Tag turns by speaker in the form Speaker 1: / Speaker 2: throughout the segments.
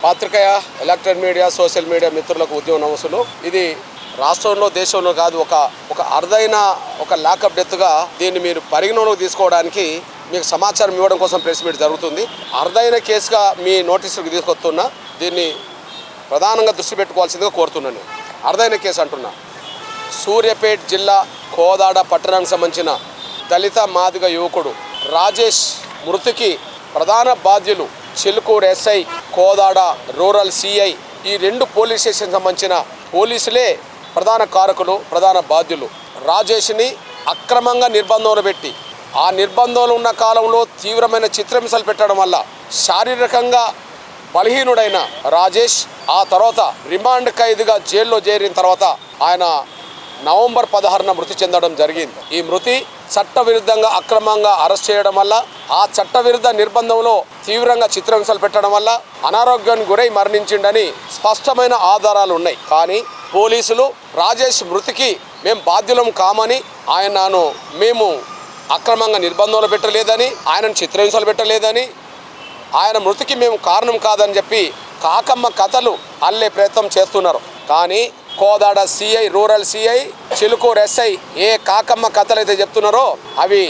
Speaker 1: పాత్రికేయ electronic media social media మిత్రులకు ఉద్యమ నమస్సులు. ఇది రాష్ట్రంలో దేశంలో కాదు ఒక అరుదైన ఒక లాకప్ డెత్గా దీన్ని మీరు పరిగణలోకి తీసుకోవడానికి మీకు సమాచారం ఇవ్వడం కోసం ప్రెస్ మీట్ జరుగుతుంది. అరుదైన కేసుగా మీ నోటీసులకు తీసుకొస్తున్నా. దీన్ని ప్రధానంగా దృష్టి పెట్టుకోవాల్సిందిగా కోరుతున్నాను. అరుదైన కేసు అంటున్నా. సూర్యాపేట జిల్లా కోదాడ పట్టణానికి సంబంధించిన దళిత మాదిగ యువకుడు రాజేష్ మృతికి ప్రధాన బాధ్యులు Chilukuru SI, Kodad rural CI, ఈ రెండు పోలీస్ స్టేషన్ సంబంధించిన పోలీసులే ప్రధాన కారకులు, ప్రధాన బాధ్యులు. రాజేష్ని అక్రమంగా నిర్బంధంలో పెట్టి ఆ నిర్బంధంలో ఉన్న కాలంలో తీవ్రమైన చిత్రహింసలు పెట్టడం వల్ల శారీరకంగా బలహీనుడైన రాజేష్ ఆ తర్వాత రిమాండ్ ఖైదుగా జైల్లో చేరిన తర్వాత ఆయన నవంబర్ 16న మృతి చెందడం జరిగింది. ఈ మృతి చట్టవిరుద్ధంగా అక్రమంగా అరెస్ట్ చేయడం వల్ల, ఆ చట్టవిరుద్ధ నిర్బంధంలో తీవ్రంగా చిత్రహింసలు పెట్టడం వల్ల అనారోగ్యానికి గురై మరణించిండని స్పష్టమైన ఆధారాలు ఉన్నాయి. కానీ పోలీసులు రాజేష్ మృతికి మేము బాధ్యులం కామని, మేము అక్రమంగా నిర్బంధంలో పెట్టలేదని, ఆయనను చిత్రహింసలు పెట్టలేదని, ఆయన మృతికి మేము కారణం కాదని చెప్పి కాకమ్మ కథలు అల్లే ప్రయత్నం చేస్తున్నారు. కానీ Kodad CI, rural CI, Chilukur SI ఏ కాకమ్మ కథలు అయితే చెప్తున్నారో అవి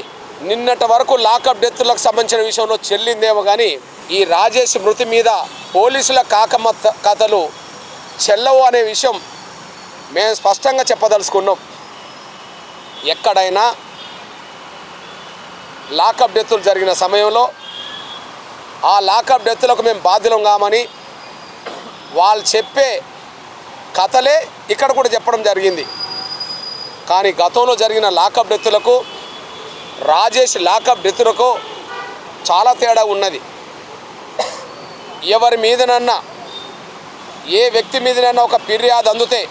Speaker 1: నిన్నటి వరకు లాకప్ డెత్తులకు సంబంధించిన విషయంలో చెల్లిందేమో కానీ ఈ రాజేష్ మృతి మీద పోలీసుల కాకమ్మ కథలు చెల్లవు అనే విషయం మేము స్పష్టంగా చెప్పదలుచుకున్నాం. ఎక్కడైనా లాకప్ డెత్తులు జరిగిన సమయంలో ఆ లాకప్ డెత్తులకు మేము బాధ్యులం కామని వాళ్ళు చెప్పే కథలే ఇక్కడ కూడా చెప్పడం జరిగింది. కానీ గతంలో జరిగిన లాకప్ డెత్తులకు, రాజేష్ లాకప్ డెత్తులకు చాలా తేడా ఉన్నది. ఎవరి మీదనన్నా, ఏ వ్యక్తి మీదనన్నా ఒక ఫిర్యాదు అందితే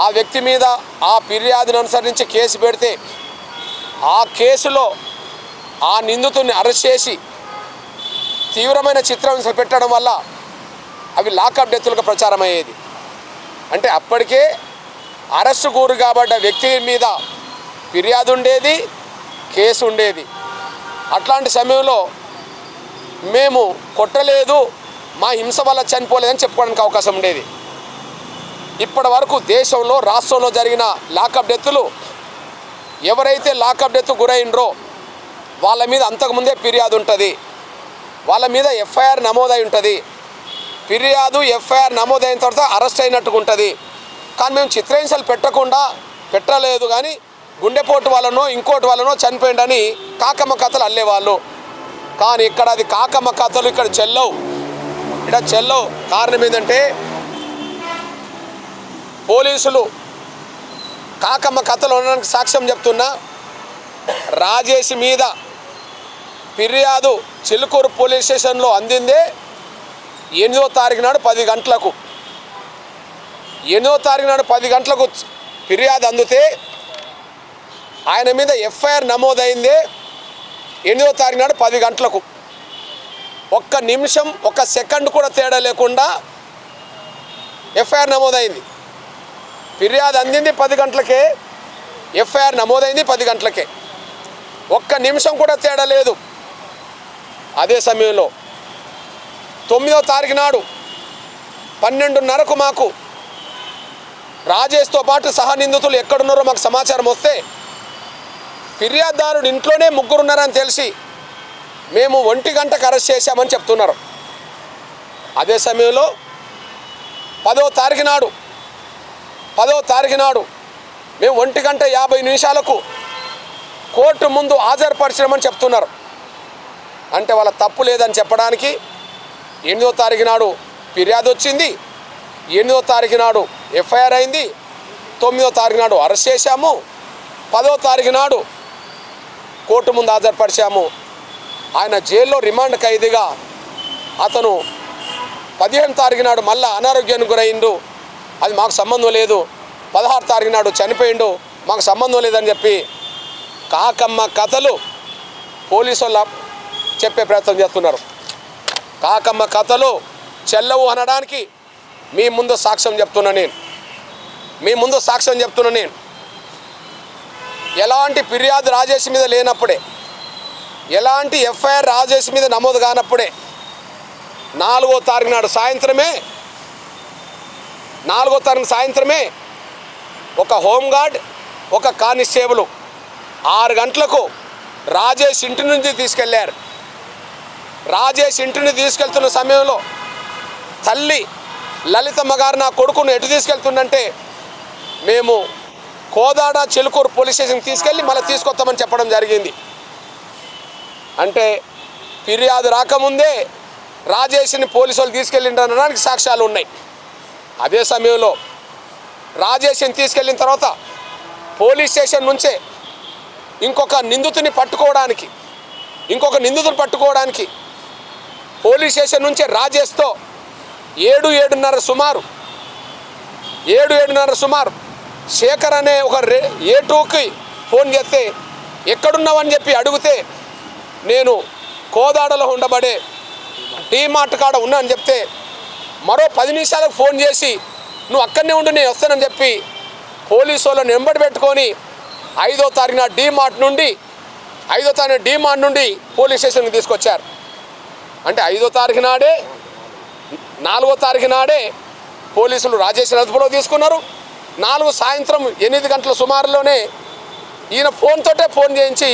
Speaker 1: ఆ వ్యక్తి మీద ఆ ఫిర్యాదును అనుసరించి కేసు పెడితే ఆ కేసులో ఆ నిందితుడిని అరెస్ట్ చేసి తీవ్రమైన చిత్రహింసలు పెట్టడం వల్ల అవి లాకప్ డెత్తులుగా ప్రచారం అయ్యేది. అంటే అప్పటికే అరెస్టు గురి కాబడ్డ వ్యక్తి మీద ఫిర్యాదు ఉండేది, కేసు ఉండేది. అట్లాంటి సమయంలో మేము కొట్టలేదు, మా హింస వల్ల చనిపోలేదని చెప్పుకోవడానికి అవకాశం ఉండేది. ఇప్పటి వరకు దేశంలో, రాష్ట్రంలో జరిగిన లాకప్ డెత్తులు ఎవరైతే లాకప్ డెత్తు గురైనరో వాళ్ళ మీద అంతకుముందే ఫిర్యాదు ఉంటుంది, వాళ్ళ మీద ఎఫ్ఐఆర్ నమోదై ఉంటుంది. ఫిర్యాదు, ఎఫ్ఐఆర్ నమోదైన తర్వాత అరెస్ట్ అయినట్టుగా ఉంటుంది. కానీ మేము చిత్రహింసలు పెట్టలేదు కానీ గుండెపోటు వల్లనో ఇంకోటి వల్లనో చనిపోయిండని కాకమ్మ కథలు అల్లేవాళ్ళు. కానీ ఇక్కడ అది కాకమ్మ కథలు ఇక్కడ చెల్లవు. కారణం ఏంటంటే పోలీసులు కాకమ్మ కథలు ఉండడానికి సాక్ష్యం చెప్తున్నా. రాజేష్ మీద ఫిర్యాదు చిలుకూరు పోలీస్ స్టేషన్లో అందిందే 8వ తారీఖు నాడు 10 గంటలకు. 8వ తారీఖు నాడు 10 గంటలకు ఫిర్యాదు అందితే ఆయన మీద ఎఫ్ఐఆర్ నమోదైందే 8వ తారీఖు నాడు 10 గంటలకు. ఒక్క నిమిషం, ఒక్క సెకండ్ కూడా తేడా లేకుండా ఎఫ్ఐఆర్ నమోదైంది. ఫిర్యాదు అందింది 10 గంటలకే, ఎఫ్ఐఆర్ నమోదైంది 10 గంటలకే. ఒక్క నిమిషం కూడా తేడా లేదు. అదే సమయంలో 9వ తారీఖు నాడు 12:30కు మాకు రాజేష్తో పాటు సహా నిందితులు ఎక్కడున్నారో మాకు సమాచారం వస్తే ఫిర్యాదుదారుడు ఇంట్లోనే 3 ఉన్నారని తెలిసి మేము 1 గంటకు అరెస్ట్ చేశామని చెప్తున్నారు. అదే సమయంలో 10వ తారీఖు నాడు మేము 1:50 కోర్టు ముందు హాజరుపరిచామని చెప్తున్నారు. అంటే వాళ్ళ తప్పు లేదని చెప్పడానికి 8వ తారీఖు నాడు ఫిర్యాదు వచ్చింది, 8వ తారీఖు నాడు ఎఫ్ఐఆర్ అయింది, 9వ తారీఖు నాడు అరెస్ట్ చేశాము, 10వ తారీఖు నాడు కోర్టు ముందు హాజరుపరిచాము. ఆయన జైల్లో రిమాండ్ ఖైదీగా అతను 15వ తారీఖు నాడు మళ్ళీ అనారోగ్యానికి గురైండు, అది మాకు సంబంధం లేదు, 16వ తారీఖు నాడు చనిపోయిండు, మాకు సంబంధం లేదని చెప్పి కాకమ్మ కథలు పోలీసు వాళ్ళు చెప్పే ప్రయత్నం చేస్తున్నారు. కాకమ్మ కథలు చెల్లవు అనడానికి మీ ముందు సాక్ష్యం చెప్తున్నా నేను. ఎలాంటి ఫిర్యాదు రాజేష్ మీద లేనప్పుడే, ఎలాంటి ఎఫ్ఐఆర్ రాజేష్ మీద నమోదు కానప్పుడే 4వ తారీఖు నాడు సాయంత్రమే ఒక హోంగార్డ్ ఒక కానిస్టేబుల్ 6 గంటలకు రాజేష్ ఇంటి నుంచి తీసుకెళ్లారు. రాజేష్ ఇంటిని తీసుకెళ్తున్న సమయంలో తల్లి లలితమ్మ గారు నా కొడుకును ఎటు తీసుకెళ్తుందంటే మేము కోదాడ చిలుకూరు పోలీస్ స్టేషన్కి తీసుకెళ్ళి మళ్ళీ తీసుకొస్తామని చెప్పడం జరిగింది. అంటే ఫిర్యాదు రాకముందే రాజేష్ని పోలీసు వాళ్ళు తీసుకెళ్ళిండనడానికి సాక్ష్యాలు ఉన్నాయి. అదే సమయంలో రాజేష్ని తీసుకెళ్ళిన తర్వాత పోలీస్ స్టేషన్ నుంచే ఇంకొక నిందితుని పట్టుకోవడానికి పోలీస్ స్టేషన్ నుంచే రాజేష్తో 7:30 సుమారు శేఖర్ అనే ఒక A2కి ఫోన్ చేస్తే ఎక్కడున్నావని చెప్పి అడిగితే నేను కోదాడలో ఉండబడే డీమార్ట్ కాడ ఉన్నా అని చెప్తే మరో 10 నిమిషాలకు ఫోన్ చేసి నువ్వు అక్కడనే ఉండి నేను వస్తానని చెప్పి పోలీసు వాళ్ళని వెంబడి పెట్టుకొని 5వ తారీఖున డీమార్ట్ నుండి పోలీస్ స్టేషన్కి తీసుకొచ్చారు. అంటే 5వ తారీఖు నాడే 4వ తారీఖు నాడే పోలీసులు రాజేష్ని అదుపులో తీసుకున్నారు. 4 సాయంత్రం 8 గంటల సుమారులోనే ఈయన ఫోన్ చేయించి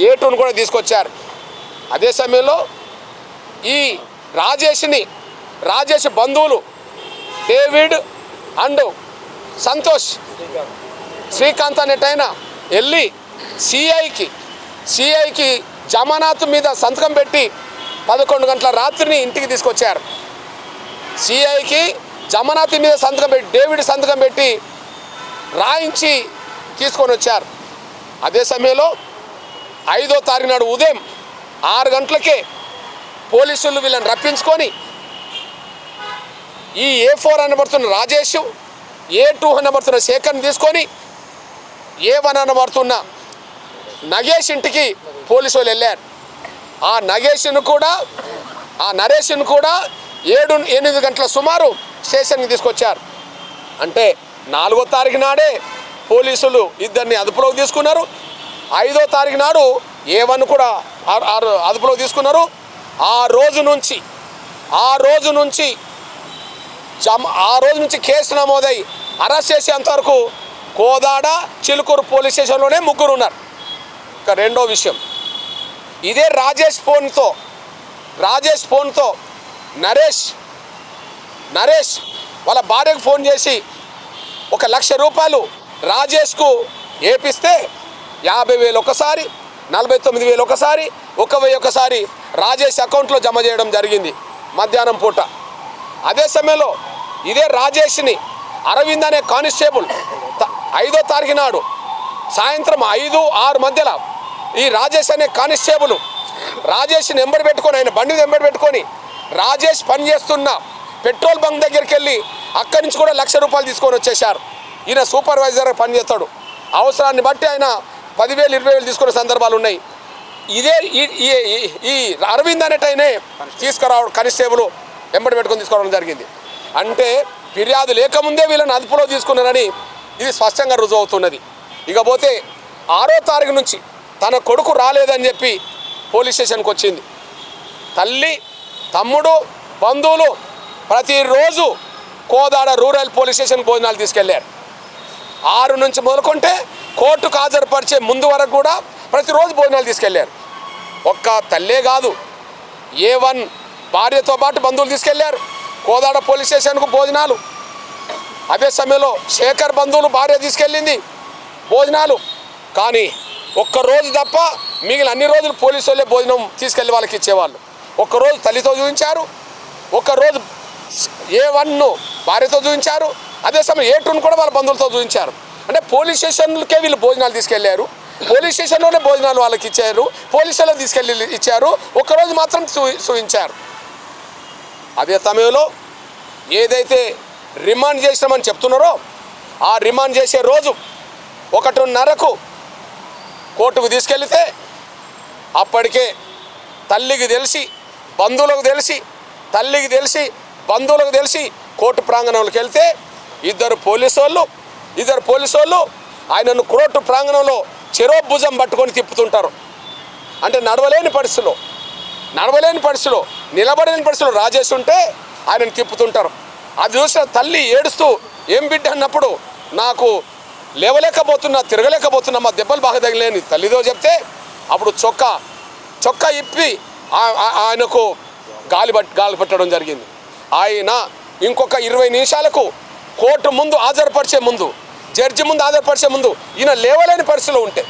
Speaker 1: A2ను కూడా తీసుకొచ్చారు. అదే సమయంలో ఈ రాజేష్ బంధువులు డేవిడ్ అండ్ సంతోష్ శ్రీకాంత్ అనేటైన వెళ్ళి సిఐకి జమానత్ మీద సంతకం పెట్టి 11 గంటల రాత్రిని ఇంటికి తీసుకొచ్చారు. సిఐకి జమానత్ మీద సంతకం పెట్టి డేవిడ్ సంతకం పెట్టి రాయించి తీసుకొని వచ్చారు. అదే సమయంలో 5వ తారీఖు నాడు ఉదయం 6 గంటలకే పోలీసులు వీళ్ళని రప్పించుకొని ఈ A4 అనబడుతున్న రాజేష్, A2 అనబడుతున్న శేఖర్ని తీసుకొని A1 అనబడుతున్న నగేష్ ఇంటికి పోలీసు వాళ్ళు వెళ్ళారు. ఆ నరేష్ను కూడా 7-8 గంటల సుమారు స్టేషన్కి తీసుకొచ్చారు. అంటే 4వ తారీఖు నాడే పోలీసులు ఇద్దరిని అదుపులోకి తీసుకున్నారు. 5వ తారీఖు నాడు A1 కూడా అదుపులోకి తీసుకున్నారు. ఆ రోజు నుంచి కేసు నమోదై అరెస్ట్ చేసేంతవరకు కోదాడ చిలుకూరు పోలీస్ స్టేషన్లోనే 3 ఉన్నారు. ఇక రెండో విషయం, ఇదే రాజేష్ ఫోన్తో నరేష్ వాళ్ళ భార్యకు ఫోన్ చేసి 1 లక్ష రూపాయలు రాజేష్కు ఏపిస్తే 50,000 ఒకసారి, 49,000 ఒకసారి, 1,000 ఒకసారి రాజేష్ అకౌంట్లో జమ చేయడం జరిగింది మధ్యాహ్నం పూట. అదే సమయంలో ఇదే రాజేష్ని అరవింద్ అనే కానిస్టేబుల్ 5వ తారీఖు నాడు సాయంత్రం 5-6 మధ్యలో ఈ రాజేష్ అనే కానిస్టేబుల్ రాజేష్ని వెంబడి పెట్టుకొని ఆయన బండి వెంబడి పెట్టుకొని రాజేష్ పనిచేస్తున్న పెట్రోల్ బంక్ దగ్గరికి వెళ్ళి అక్కడి నుంచి కూడా 1 లక్ష రూపాయలు తీసుకొని వచ్చేసారు. ఈయన సూపర్వైజర్గా పనిచేస్తాడు. అవసరాన్ని బట్టి ఆయన 10,000, 20,000 తీసుకునే సందర్భాలు ఉన్నాయి. ఇదే ఈ అరవింద్ అనేటైనే కానిస్టేబుల్ వెంబడి పెట్టుకొని తీసుకోవడం జరిగింది. అంటే ఫిర్యాదు లేకముందే వీళ్ళని అదుపులో తీసుకున్నారని ఇది స్పష్టంగా రుజువు అవుతున్నది. ఇకపోతే 6వ తారీఖు నుంచి తన కొడుకు రాలేదని చెప్పి పోలీస్ స్టేషన్కి వచ్చింది. తల్లి, తమ్ముడు, బంధువులు ప్రతిరోజు కోదాడ రూరల్ పోలీస్ స్టేషన్ భోజనాలు తీసుకెళ్లారు. 6 నుంచి మొదలుకుంటే కోర్టుకు హాజరుపరిచే ముందు వరకు కూడా ప్రతిరోజు భోజనాలు తీసుకెళ్లారు. ఒక్క తల్లే కాదు, A1 భార్యతో పాటు బంధువులు తీసుకెళ్లారు కోదాడ పోలీస్ స్టేషన్కు భోజనాలు. అదే సమయంలో శేఖర్ బంధువులు భార్య తీసుకెళ్ళింది భోజనాలు. కానీ ఒక్కరోజు తప్ప మిగిలిన అన్ని రోజులు పోలీసు వాళ్ళే భోజనం తీసుకెళ్ళి వాళ్ళకి ఇచ్చేవాళ్ళు. ఒక్కరోజు తల్లితో చూపించారు, ఒక్కరోజు A1ను భార్యతో చూపించారు, అదే సమయం A2ను కూడా వాళ్ళ బంధువులతో చూపించారు. అంటే పోలీస్ స్టేషన్లకే వీళ్ళు భోజనాలు తీసుకెళ్లారు, పోలీస్ స్టేషన్లోనే భోజనాలు వాళ్ళకి ఇచ్చారు, పోలీసులో తీసుకెళ్ళి ఇచ్చారు, ఒక్కరోజు మాత్రం చూపించారు. అదే సమయంలో ఏదైతే రిమాండ్ చేసినామని చెప్తున్నారో ఆ రిమాండ్ చేసే రోజు 1:30కు కోర్టుకు తీసుకెళ్తే అప్పటికే తల్లికి తెలిసి, బంధువులకు తెలిసి కోర్టు ప్రాంగణంలోకి వెళ్తే ఇద్దరు పోలీసు వాళ్ళు ఆయనను కోర్టు ప్రాంగణంలో చెరో భుజం పట్టుకొని తిప్పుతుంటారు. అంటే నడవలేని పరిస్థితిలో నిలబడలేని పరిస్థితుల్లో రాజేష్ ఉంటే ఆయనను తిప్పుతుంటారు. అది చూసిన తల్లి ఏడుస్తూ ఏం బిడ్డ అన్నప్పుడు నాకు లేవలేకపోతున్నా, తిరగలేకపోతున్నా, మా దెబ్బలు బాగా తగిలేని తల్లిదో చెప్తే అప్పుడు చొక్కా ఇప్పి ఆయనకు గాలి పెట్టడం జరిగింది. ఆయన ఇంకొక 20 నిమిషాలకు కోర్టు ముందు హాజరుపరిచే ముందు, జడ్జి ముందు హాజరుపరిచే ముందు ఈయన లేవలేని పరిస్థితిలో ఉంటే,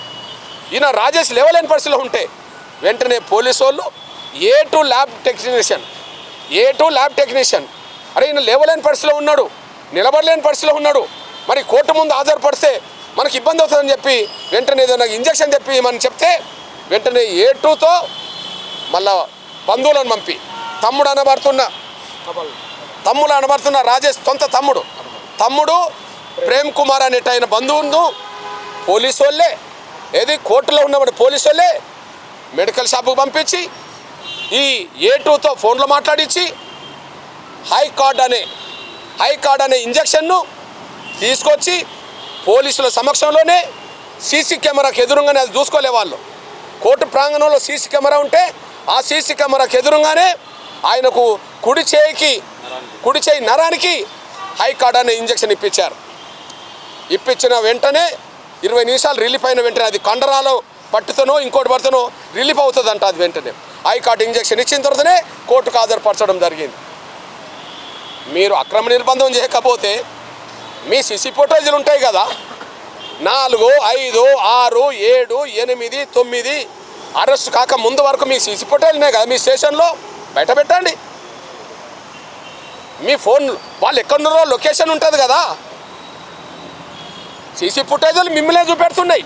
Speaker 1: ఈయన రాజేష్ లేవలేని పరిస్థితిలో ఉంటే వెంటనే పోలీసు వాళ్ళు A2 ల్యాబ్ టెక్నీషియన్ అరే ఈయన లేవలేని పరిస్థితిలో ఉన్నాడు, నిలబడలేని పరిస్థితిలో ఉన్నాడు, మరి కోర్టు ముందు హాజరుపరిస్తే మనకి ఇబ్బంది అవుతుందని చెప్పి వెంటనే ఏదైనా ఇంజక్షన్ చెప్పి మనం చెప్తే వెంటనే A2తో మళ్ళా బంధువులను పంపి తమ్ముడు అనబడుతున్న రాజేష్ సొంత తమ్ముడు ప్రేమ్ కుమార్ అనేట ఆయన బంధువును పోలీసు వాళ్ళే కోర్టులో ఉన్నవాడు పోలీసు వాళ్ళే మెడికల్ షాప్కు పంపించి ఈ A2తో ఫోన్లో మాట్లాడించి హై కార్డ్ అనే ఇంజక్షన్ను తీసుకొచ్చి పోలీసుల సమక్షంలోనే సీసీ కెమెరాకి ఎదురుగానే అది చూసుకోలే వాళ్ళు. కోర్టు ప్రాంగణంలో సీసీ కెమెరా ఉంటే ఆ సీసీ కెమెరాకి ఎదురుగానే ఆయనకు కుడి చేయి నరానికి హై కార్డ్ అనే ఇంజక్షన్ ఇప్పించిన వెంటనే 20 నిమిషాలు రిలీఫ్ అయిన వెంటనే అది కండరాలు పట్టుతోనో ఇంకోటి పడుతూనో రిలీఫ్ అవుతుందంట. అది వెంటనే హై కార్డ్ ఇంజక్షన్ ఇచ్చిన తర్వాతనే కోర్టుకు హాజరుపరచడం జరిగింది. మీరు అక్రమ నిర్బంధం చేయకపోతే మీ సీసీ ఫుటేజీలు ఉంటాయి కదా, 4, 5, 6, 7, 8, 9 అరెస్ట్ కాక ముందు వరకు మీ సీసీ ఫుటేజ్నే కదా మీ స్టేషన్లో బయట పెట్టండి. మీ ఫోన్ వాళ్ళు ఎక్కడున్నారో లొకేషన్ ఉంటుంది కదా, సీసీ ఫుటేజీలు మిమ్మల్నే చూపెడుతున్నాయి.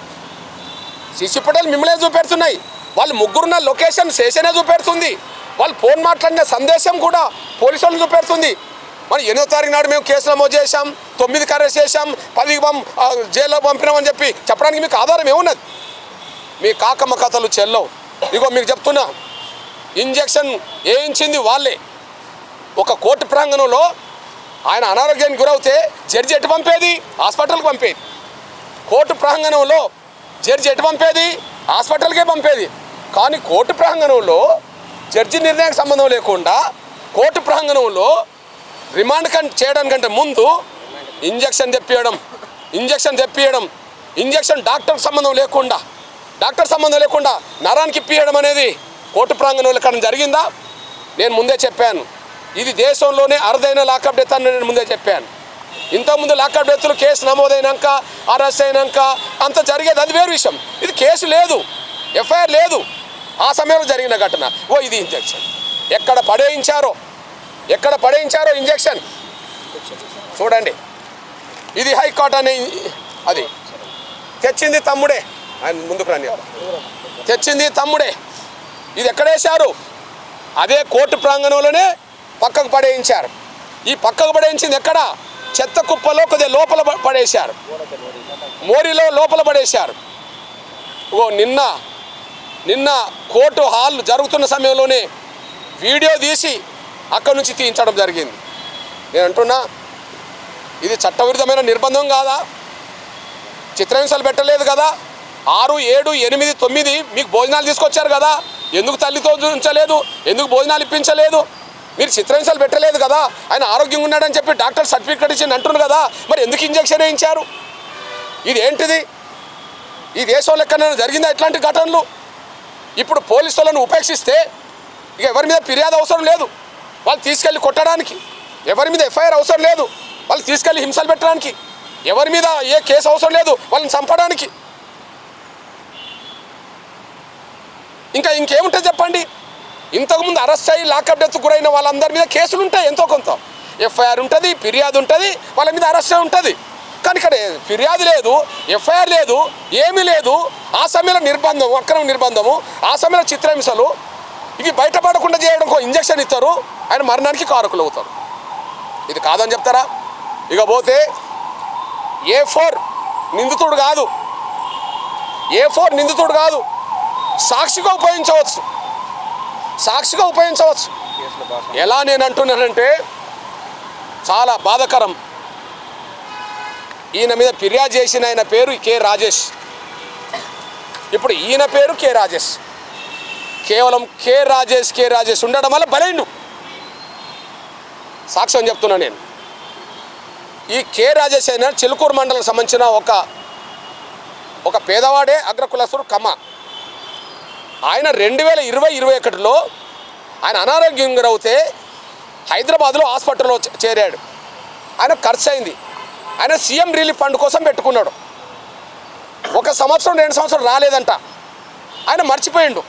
Speaker 1: వాళ్ళు ముగ్గురున్న లొకేషన్ స్టేషనే చూపెడుతుంది. వాళ్ళు ఫోన్ మాట్లాడిన సందేశం కూడా పోలీసు వాళ్ళని చూపెడుతుంది. మరి 8వ తారీఖు నాడు మేము కేసు నమోదు చేశాం, 9కి అరెస్ట్ చేశాం, 10కి జైల్లో పంపినామని చెప్పడానికి మీకు ఆధారం ఏమున్నది? మీ కాకమ్మ కథలు చెల్లవు. ఇగో మీకు చెప్తున్నా, ఇంజక్షన్ వేయించింది వాళ్ళే. ఒక కోర్టు ప్రాంగణంలో ఆయన అనారోగ్యానికి గురవుతే జడ్జి ఎటు పంపేది? హాస్పిటల్కి పంపేది. కోర్టు ప్రాంగణంలో జడ్జి ఎటు పంపేది? హాస్పిటల్కే పంపేది. కానీ కోర్టు ప్రాంగణంలో జడ్జి నిర్ణయానికి సంబంధం లేకుండా కోర్టు ప్రాంగణంలో రిమాండ్ చేయడానికంటే ముందు ఇంజక్షన్ తెప్పియడం, ఇంజక్షన్ డాక్టర్ సంబంధం లేకుండా నరానికి ఇప్పియడం అనేది కోర్టు ప్రాంగణంలో ఎక్కడ జరిగిందా? నేను ముందే చెప్పాను, ఇది దేశంలోనే అరుదైన లాకప్ డెత్ అని నేను ముందే చెప్పాను. ఇంతకుముందు లాకప్ డెత్లు కేసు నమోదైనాక అరెస్ట్ అయినాక అంత జరిగేది, అది వేరు విషయం. ఇది కేసు లేదు, ఎఫ్ఐఆర్ లేదు, ఆ సమయంలో జరిగిన ఘటన. ఇది ఇంజక్షన్ ఎక్కడ పడేయించారో ఇంజక్షన్ చూడండి. ఇది హైకోర్టు అనే అది తెచ్చింది తమ్ముడే, ఆయన ముందుకు రండి, తెచ్చింది తమ్ముడే. ఇది ఎక్కడేశారు? అదే కోర్టు ప్రాంగణంలోనే పక్కకు పడేయించారు. ఈ పక్కకు పడేయించింది ఎక్కడ? చెత్త కుప్పలో కొద్దిగా లోపల పడేశారు, మోరీలో లోపల పడేశారు. నిన్న కోర్టు హాల్ జరుగుతున్న సమయంలోనే వీడియో తీసి అక్కడి నుంచి తీయించడం జరిగింది. నేను అంటున్నా, ఇది చట్టవిరుద్ధమైన నిర్బంధం కాదా? చిత్రహింసలు పెట్టలేదు కదా? 6, 7, 8, 9 మీకు భోజనాలు తీసుకొచ్చారు కదా? ఎందుకు తల్లితో ఉంచలేదు? ఎందుకు భోజనాలు ఇప్పించలేదు? మీరు చిత్రహింసలు పెట్టలేదు కదా? ఆయన ఆరోగ్యంగా ఉన్నాడని చెప్పి డాక్టర్ సర్టిఫికేట్ ఇచ్చి అంటున్నారు కదా, మరి ఎందుకు ఇంజక్షన్ వేయించారు? ఇది ఏంటిది? ఈ దేశంలో ఎక్కడైనా జరిగిందా ఇట్లాంటి ఘటనలు? ఇప్పుడు పోలీసులను ఉపేక్షిస్తే ఇక ఎవరి మీద ఫిర్యాదు అవసరం లేదు, వాళ్ళు తీసుకెళ్ళి కొట్టడానికి. ఎవరి మీద ఎఫ్ఐఆర్ అవసరం లేదు, వాళ్ళు తీసుకెళ్ళి హింసలు పెట్టడానికి. ఎవరి మీద ఏ కేసు అవసరం లేదు, వాళ్ళని చంపడానికి. ఇంకేముంటుంది చెప్పండి? ఇంతకుముందు అరెస్ట్ అయ్యి లాకప్ డెత్ గురైన వాళ్ళందరి మీద కేసులు ఉంటాయి, ఎంతో కొంత ఎఫ్ఐఆర్ ఉంటుంది, ఫిర్యాదు ఉంటుంది, వాళ్ళ మీద అరెస్ట్ ఉంటుంది. కానీ ఇక్కడ ఫిర్యాదు లేదు, ఎఫ్ఐఆర్ లేదు, ఏమీ లేదు. ఆ సమయంలో నిర్బంధము, అక్రమ నిర్బంధము, ఆ సమయంలో చిత్రహింసలు, ఇవి బయటపడకుండా చేయడం ఇంజక్షన్ ఇస్తారు, ఆయన మరణానికి కారకులు అవుతారు. ఇది కాదని చెప్తారా? ఇక పోతే A4 నిందితుడు కాదు, సాక్షిగా ఉపయోగించవచ్చు. ఎలా నేను అంటున్నానంటే చాలా బాధాకరం. ఈయన మీద ఫిర్యాదు చేసిన ఆయన పేరు K. రాజేష్. ఇప్పుడు ఈయన పేరు K. రాజేష్. కేవలం కె రాజేష్ ఉండడం వల్ల బలైండు. సాక్ష్యం చెప్తున్నా నేను. ఈ కె రాజేష్ అయిన చిలుకూరు మండలం సంబంధించిన ఒక పేదవాడే అగ్రకులస్తుడు కమ్మ. ఆయన 2020-21లో ఆయన అనారోగ్యం గురవుతే హైదరాబాద్లో హాస్పిటల్లో చేరాడు. ఆయన ఖర్చు అయింది. ఆయన సీఎం రిలీఫ్ ఫండ్ కోసం పెట్టుకున్నాడు. 1 సంవత్సరం 2 సంవత్సరం రాలేదంట. ఆయన మర్చిపోయిండు.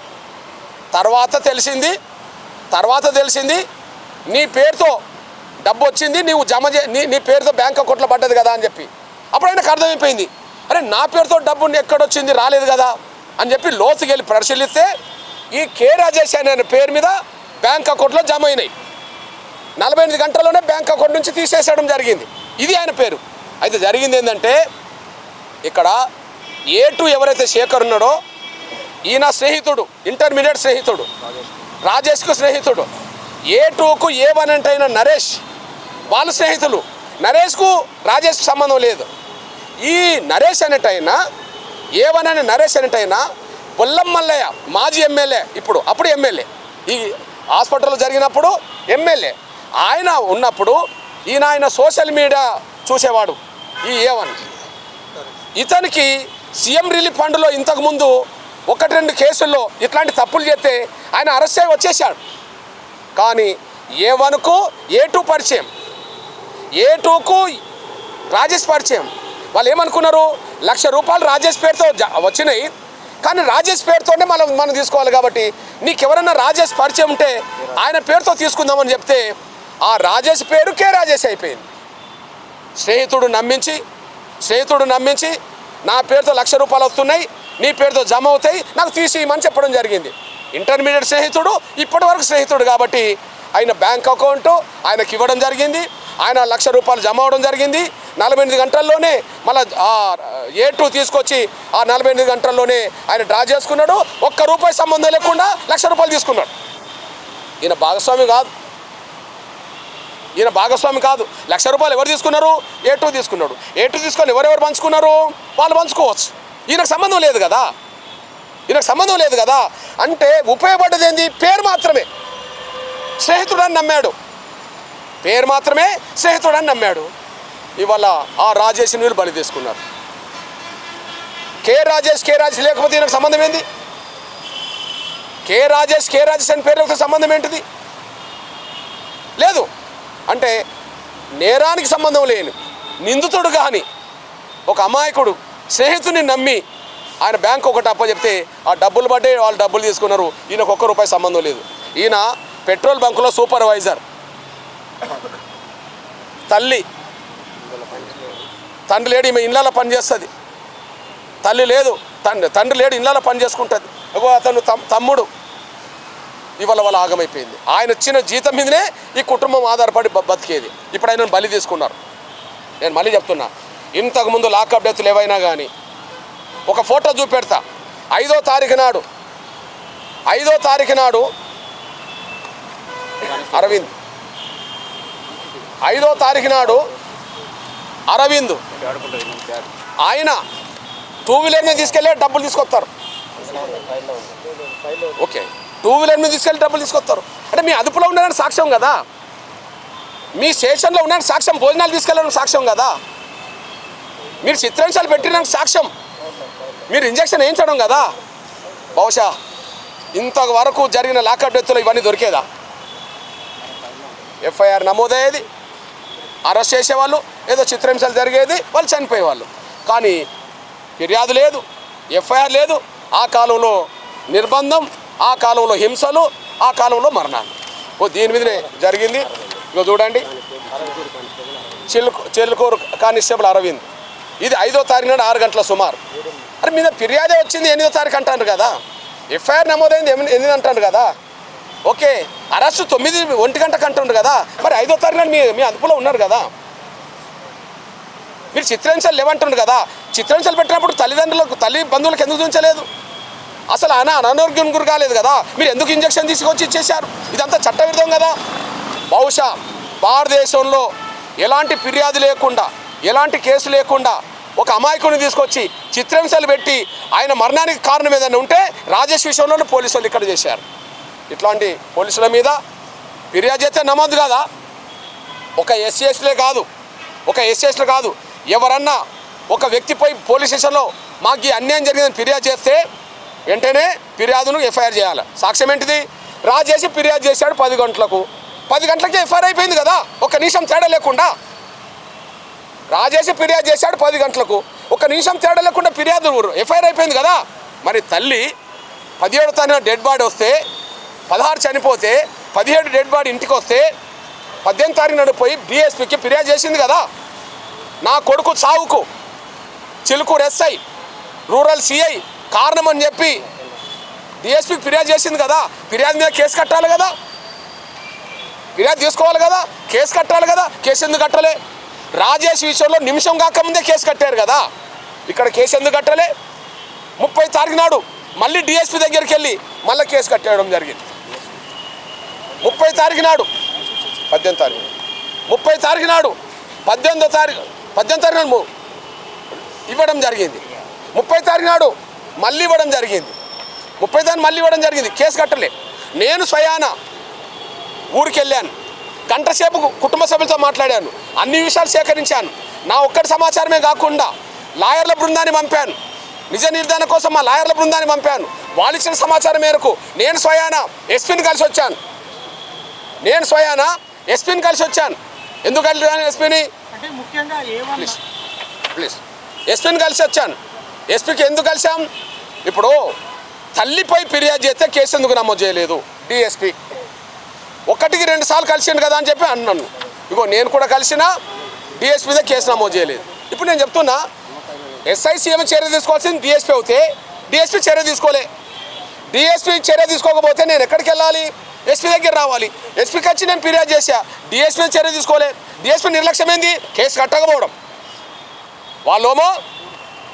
Speaker 1: తర్వాత తెలిసింది నీ పేరుతో డబ్బు వచ్చింది, నీవు జమ నీ పేరుతో బ్యాంక్ అకౌంట్లో పడ్డది కదా అని చెప్పి. అప్పుడు ఆయనకు అర్థమైపోయింది, అరే నా పేరుతో డబ్బు ఎక్కడొచ్చింది, రాలేదు కదా అని చెప్పి లోతుకి వెళ్ళి పరిశీలిస్తే ఈ కె రాజేష్ అనే పేరు మీద బ్యాంక్ అకౌంట్లో జమ అయినాయి. 48 గంటల్లోనే బ్యాంక్ అకౌంట్ నుంచి తీసేసేయడం జరిగింది. ఇది ఆయన పేరు. అయితే జరిగింది ఏంటంటే, ఇక్కడ A2 ఎవరైతే శేఖర్ ఉన్నాడో ఈయన స్నేహితుడు, ఇంటర్మీడియట్ స్నేహితుడు, రాజేష్కు స్నేహితుడు. A2కు A1 అంటే అయిన నరేష్ వాళ్ళు స్నేహితులు. నరేష్కు రాజేష్కు సంబంధం లేదు. ఈ నరేష్ అనేటైనా A1 అనే నరేష్ అనేటైనా బొల్లం మల్లయ్య మాజీ ఎమ్మెల్యే, అప్పుడు ఎమ్మెల్యే, ఈ హాస్పిటల్లో జరిగినప్పుడు ఎమ్మెల్యే. ఆయన ఉన్నప్పుడు ఆయన సోషల్ మీడియా చూసేవాడు. ఈ A1 ఇతనికి సీఎం రిలీఫ్ ఫండ్లో ఇంతకుముందు 1-2 కేసుల్లో ఇట్లాంటి తప్పులు చేస్తే ఆయన అరెస్ట్ అయ్యి వచ్చేసాడు. కానీ A1కు A2 పరిచయం, A2కు రాజేష్ పరిచయం. వాళ్ళు ఏమనుకున్నారు, ₹1,00,000 రాజేష్ పేరుతో వచ్చినాయి, కానీ రాజేష్ పేరుతోనే మనం తీసుకోవాలి కాబట్టి నీకెవరన్నా రాజేష్ పరిచయం ఉంటే ఆయన పేరుతో తీసుకుందామని చెప్తే ఆ రాజేష్ పేరు కె రాజేష్ అయిపోయింది. స్నేహితుడు నమ్మించి నా పేరుతో ₹1,00,000 వస్తున్నాయి, నీ పేరుతో జమ అవుతాయి, నాకు తీసేయమని చెప్పడం జరిగింది. ఇంటర్మీడియట్ స్నేహితుడు, ఇప్పటివరకు స్నేహితుడు కాబట్టి ఆయన బ్యాంక్ అకౌంటు ఆయనకి ఇవ్వడం జరిగింది. ఆయన ₹1,00,000 జమ అవడం జరిగింది. 48 గంటల్లోనే మళ్ళీ A2 తీసుకొచ్చి ఆ 48 గంటల్లోనే ఆయన డ్రా చేసుకున్నాడు. ₹1 సంబంధం లేకుండా ₹1,00,000 తీసుకున్నాడు. ఈయన భాగస్వామి కాదు. ₹1,00,000 ఎవరు తీసుకున్నారు? A2 తీసుకున్నాడు. A2 తీసుకొని ఎవరెవరు పంచుకున్నారు? వాళ్ళు పంచుకోవచ్చు. ఈయనకు సంబంధం లేదు కదా. అంటే ఉపయోగపడ్డది ఏంది? పేరు మాత్రమే. స్నేహితుడని నమ్మాడు. ఇవాళ ఆ రాజేష్ వీళ్ళు బలి తీసుకున్నారు. కె రాజేష్ లేకపోతే ఈయనకు సంబంధం ఏంది? కె రాజేష్ అని పేరుతో సంబంధం ఏంటిది? లేదు. అంటే నేరానికి సంబంధం లేని నిందితుడు కానీ ఒక అమాయకుడు స్నేహితుని నమ్మి ఆయన బ్యాంక్ ఒకటి అప్పచెప్తే ఆ డబ్బులు పడ్డే వాళ్ళు డబ్బులు తీసుకున్నారు. ఈయనకు ₹1 సంబంధం లేదు. ఈయన పెట్రోల్ బంకులో సూపర్వైజర్. తండ్రి లేడు, ఈమె ఇళ్ళలో పని చేస్తుంది. తండ్రి లేడు, ఇళ్ళలో పని చేసుకుంటుంది. అతను తమ్ముడు. ఇవాళ వాళ్ళ ఆగమైపోయింది. ఆయన ఇచ్చిన జీతం మీదనే ఈ కుటుంబం ఆధారపడి బతికేది. ఇప్పుడు ఆయనను బలి తీసుకున్నారు. నేను మళ్ళీ చెప్తున్నా, ఇంతకుముందు లాకప్ డెత్తులు ఏవైనా కానీ ఒక ఫోటో చూపెడతా. 5వ తారీఖు నాడు అరవింద్, 5వ తారీఖు నాడు అరవింద్ ఆయన 2 వీలర్ మీద తీసుకెళ్ళి డబ్బులు తీసుకొస్తారు. ఓకే, 2 వీలర్ మీద తీసుకెళ్ళి డబ్బులు తీసుకొస్తారు. అంటే మీ అదుపులో ఉండడానికి సాక్ష్యం కదా, మీ స్టేషన్లో ఉండడానికి సాక్ష్యం, భోజనాలు తీసుకెళ్ళడానికి సాక్ష్యం కదా, మీరు చిత్రాంశాలు పెట్టడానికి సాక్ష్యం, మీరు ఇంజక్షన్ వేయించడం కదా. బహుశా ఇంతవరకు జరిగిన లాకప్ డెత్తులో ఇవన్నీ దొరికేదా? ఎఫ్ఐఆర్ నమోదయ్యేది, అరెస్ట్ చేసేవాళ్ళు, ఏదో చిత్రహింసలు జరిగేది, వాళ్ళు చనిపోయేవాళ్ళు. కానీ ఫిర్యాదు లేదు, ఎఫ్ఐఆర్ లేదు. ఆ కాలంలో నిర్బంధం, ఆ కాలంలో హింసలు, ఆ కాలంలో మరణాలు. దీని మీదనే జరిగింది. ఇగో చూడండి, చిలుకూరు కానిస్టేబుల్ అరవింద్. ఇది 5వ తారీఖు నాడు 6 గంటల సుమారు. అరే మీద ఫిర్యాదే వచ్చింది 8వ తారీఖు అంటారు కదా, ఎఫ్ఐఆర్ నమోదైంది 8 అంటారు కదా. ఓకే, అరెస్టు 1 గంటకు అంటుండ్రు కదా. మరి 5వ తారీఖు నాడు మీ అదుపులో ఉన్నారు కదా. మీరు చిత్రహింసలు లేవంటుండ్రు కదా. చిత్రహింసలు పెట్టినప్పుడు తల్లి బంధువులకు ఎందుకు చూపించలేదు? అసలు అనారోగ్యం గురి కాలేదు కదా, మీరు ఎందుకు ఇంజక్షన్ తీసుకొచ్చి ఇచ్చేశారు? ఇదంతా చట్టవిరుద్ధం కదా. బహుశా భారతదేశంలో ఎలాంటి ఫిర్యాదు లేకుండా, ఎలాంటి కేసు లేకుండా ఒక అమాయకుని తీసుకొచ్చి చిత్రహింసలు పెట్టి ఆయన మరణానికి కారణం ఏదైనా ఉంటే రాజేష్ విషయంలోనూ పోలీసులు ఇక్కడ చేశారు. ఇట్లాంటి పోలీసుల మీద ఫిర్యాదు చేస్తే నమోదు కాదా? ఒక ఎస్సీఎస్లే కాదు, ఎవరన్నా ఒక వ్యక్తి పోయి పోలీస్ స్టేషన్లో మాకు ఈ అన్యాయం జరిగిందని ఫిర్యాదు చేస్తే వెంటనే ఫిర్యాదును ఎఫ్ఐఆర్ చేయాలి. సాక్ష్యం ఏంటిది? రాజేష్ ఫిర్యాదు చేశాడు 10 గంటలకు, 10 గంటలకి ఎఫ్ఐఆర్ అయిపోయింది కదా, ఒక నిమిషం తేడా లేకుండా. రాజేష్ ఫిర్యాదు చేశాడు 10 గంటలకు, ఒక నిమిషం తేడా లేకుండా ఫిర్యాదు ఎఫ్ఐఆర్ అయిపోయింది కదా. మరి తల్లి 17వ తారీఖున డెడ్ బాడీ వస్తే, 16 చనిపోతే 17 డెడ్ బాడీ ఇంటికి వస్తే 18వ తారీఖు నాడు పోయి డిఎస్పీకి ఫిర్యాదు చేసింది కదా. నా కొడుకు చావుకు చిలుకూరు ఎస్ఐ రూరల్ సిఐ కారణం అని చెప్పి డిఎస్పీకి ఫిర్యాదు చేసింది కదా. ఫిర్యాదు మీద కేసు కట్టాలి కదా, ఫిర్యాదు తీసుకోవాలి కదా, కేసు కట్టాలి కదా. కేసు ఎందుకు కట్టలే? రాజేష్ విషయంలో నిమిషం కాకముందే కేసు కట్టారు కదా, ఇక్కడ కేసు ఎందుకు కట్టలే? 30వ తారీఖు నాడు మళ్ళీ డిఎస్పీ దగ్గరికి వెళ్ళి మళ్ళీ కేసు కట్టేయడం జరిగింది. 30వ తారీఖు నాడు 18వ తారీఖు 30వ తారీఖు నాడు 18వ తారీఖు నాడు ఇవ్వడం జరిగింది. 30వ తారీఖు నాడు మళ్ళీ ఇవ్వడం జరిగింది. 30వ తారీఖు మళ్ళీ ఇవ్వడం జరిగింది. కేసు కట్టలే. నేను స్వయాన ఊరికి వెళ్ళాను, గంట సేపు కుటుంబ సభ్యులతో మాట్లాడాను, అన్ని విషయాలు సేకరించాను. నా ఒక్కటి సమాచారమే కాకుండా లాయర్ల బృందాన్ని పంపాను, నిజ నిర్ధారణ కోసం మా లాయర్ల బృందాన్ని పంపాను. వాళ్ళు ఇచ్చిన సమాచారం మేరకు నేను స్వయాన ఎస్పీని కలిసి వచ్చాను. ఎందుకు కలిసి ఎస్పీని ప్లీజ్ ఎస్పీని కలిసి వచ్చాను. ఎస్పీకి ఎందుకు కలిసాం? ఇప్పుడు తల్లిపై ఫిర్యాదు చేస్తే కేసు ఎందుకు నమోదు చేయలేదు? డిఎస్పీ 1కి 2 సార్లు కలిసిండు కదా అని చెప్పి అన్నాను. ఇగో నేను కూడా కలిసినా డిఎస్పీ మీద కేసు నమోదు చేయలేదు. ఇప్పుడు నేను చెప్తున్నా, ఎస్ఐ సీఎం చర్య తీసుకోవాల్సింది డిఎస్పీ అవుతే డిఎస్పీ చర్య తీసుకోలే. డిఎస్పీ చర్య తీసుకోకపోతే నేను ఎక్కడికి వెళ్ళాలి? ఎస్పీ దగ్గర రావాలి. ఎస్పీకి వచ్చి నేను ఫిర్యాదు చేశా, డిఎస్పీ చర్య తీసుకోలే. డిఎస్పీ నిర్లక్ష్యం ఏంది? కేసు కట్టకపోవడం. వాళ్ళేమో